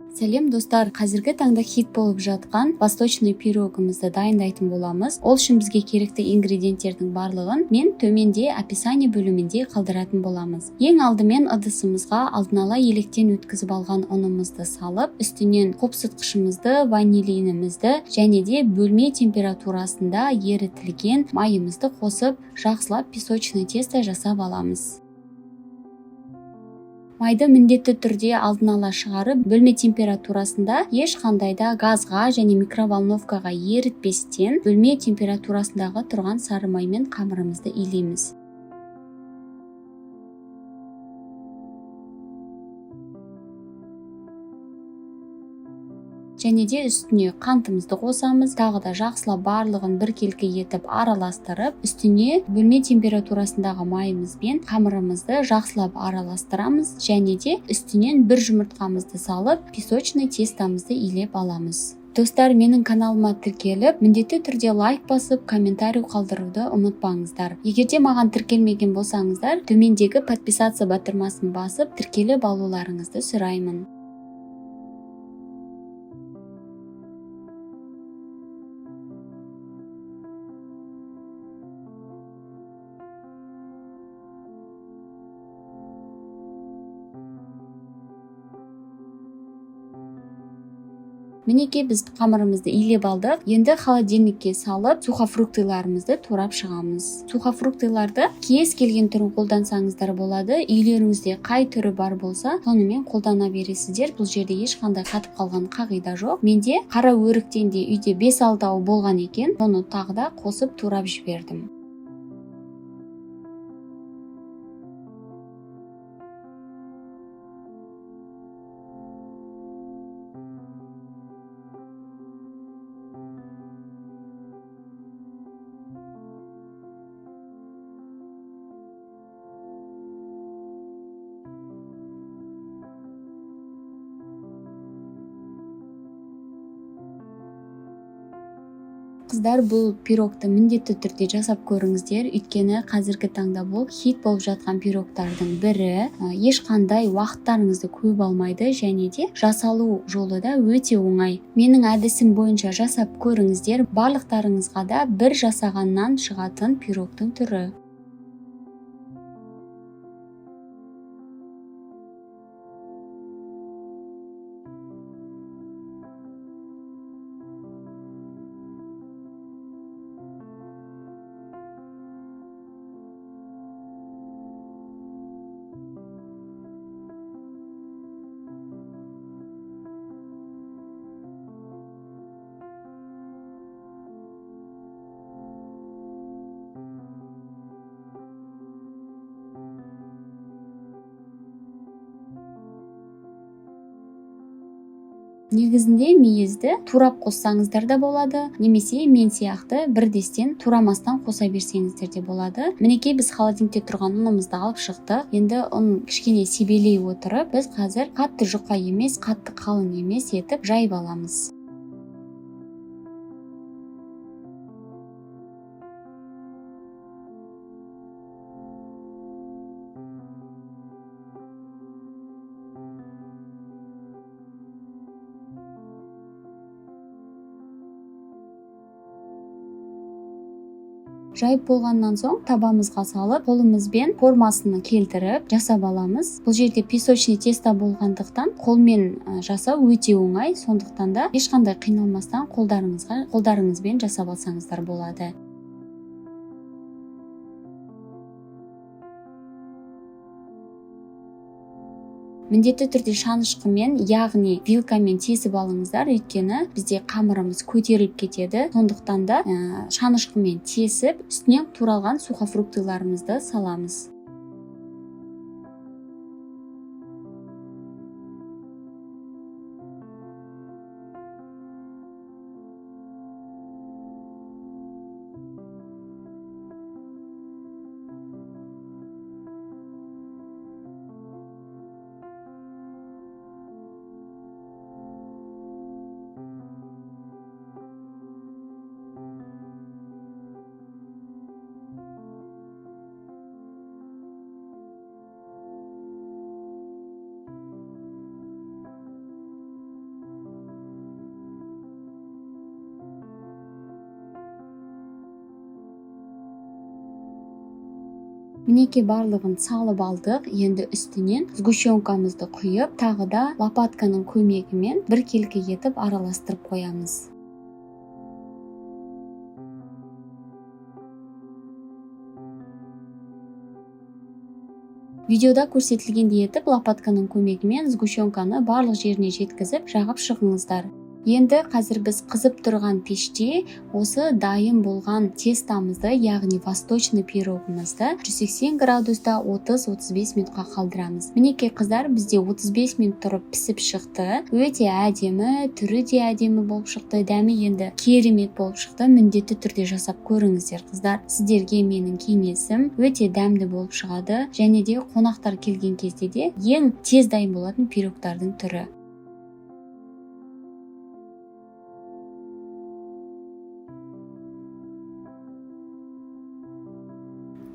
Сәлем достар, қазіргі таңда хит болып жатқан восточный пирогымызды дайындайтын боламыз. Ол үшін бізге керекті ингредиенттердің барлығын мен төменде описание бөлімінде қалдыратын боламыз. Ең алдымен ыдысымызға алдын ала електен өткізіп алған ұнымызды салып, үстінен қопсытқышымызды, ванилинімізді және де бөлме температурасында ерітілген майымызды қосып, жақсылап песочный тесто жасап аламыз. Майды міндетті түрде алдын ала шығарып, бөлме температурасында ешқандай да газға және микроволновкаға ерітпестен бөлме температурасындағы тұрған сары маймен қамырымызды илейміз. Және де үстіне қантымызды қосамыз, тағы да жақсылап барлығын біркелкі етіп араластырып, үстіне бөлме температурасындағы майымызбен қамырымызды жақсылап араластырамыз және де үстінен бір жұмыртқамызды салып, песочный тестамызды илеп аламыз. Достар, менің каналыма тіркеліп, міндетті түрде лайк басып, комментарий қалдыруды ұмытпаңыздар. Егерде маған тіркелмеген болсаңыздар, төмендегі подписаться батырмасын басып, тіркеліп алуларыңызды сұраймын. Мінекей біз қамырымызды илеп алдық. Енді холодильникке салып, сухофруктыларымызды турап шығамыз. Сухофруктыларды кез келген түрін қолдансаңыздар болады. Үйлеріңізде қай түрі бар болса, сонымен қолдана бересіздер. Бұл жерде ешқандай қатып қалған қағида жоқ. Менде қара өріктен де үйде 5-6 болған екен. Оны тағы да қосып турап жібердім. Қыздар, бұл пирогты міндетті түрде жасап көріңіздер, өйткені қазіргі таңда бұл хит болып жатқан пирогтардың бірі. Ешқандай уақыттарыңызды көп алмайды және де жасалу жолы да өте оңай. Менің әдісім бойынша жасап көріңіздер, барлықтарыңызға да бір жасағаннан шығатын пирогтың түрі. Негізінде мейізді турап қоссаңыздар да болады, немесе мен сияқты бірдестен турамастан қоса берсеңіздер де болады. Мінекей біз холодильникте тұрған ұнымызды алып шықтық. Енді ұн кішкене себелей отырып, біз қазір қатты жұқа емес, қатты қалың емес етіп жайып аламыз. Жайып болғаннан соң табамызға салып, қолымызбен формасını келтіріп жасап аламыз. Бұл жерде песочный тесто болғандықтан қолмен жасау өте оңай, сондықтан да ешқандай қиналмастан қолдарыңызбен жасап алсаңыздар болады. Міндетті түрде шанышқымен, яғни вилкамен тесіп алыңыздар, өйткені бізде қамырымыз көтеріліп кетеді. Сондықтан да шанышқымен тесіп, үстінен туралған сухофруктыларымызды саламыз. Мінекей барлығын салып алдық. Енді үстінен сгущенкамызды құйып, тағы да лопатканың көмегімен біркелкі етіп араластырып қоямыз. Видеода көрсетілгендей етіп лопатканың көмегімен сгущенканы барлық жеріне жеткізіп жағып шығыңыздар. Енді қазір біз қызып тұрған пеште осы дайын болған тестамызды, яғни восточный пирогымызды 180 градуста 30-35 минутқа қалдырамыз. Мінекей қыздар, бізде 35 минут тұрып пісіп шықты. Өте әдемі, түрі де әдемі болып шықты, дәмі енді керемет болып шықты. Міндетті түрде жасап көріңіздер қыздар. Сіздерге менің кеңесім, өте дәмді болып шығады, және де қонақтар келген кезде де ең тез дайын болатын пирогтардың түрі.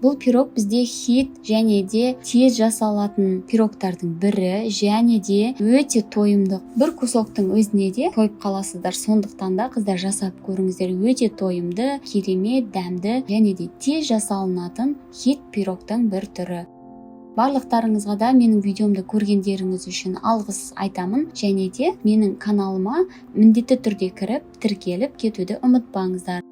Бұл пирог бізде хит және де тез жасалатын пирогтардың бірі, және де өте тойымдық. Бір кусоктың өзіне де тойып қаласыздар. Сондықтан да қыздар жасап көріңіздер. Өте тойымды, керемет, дәмді және де тез жасалынатын хит пирогтың бір түрі. Барлықтарыңызға да менің видеомды көргендеріңіз үшін алғыс айтамын, және де менің каналыма міндетті түрде кіріп, тіркеліп кетуді ұмытпаңыздар.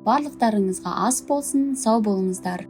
Барлықтарыңызға ас болсын, сау болыңыздар.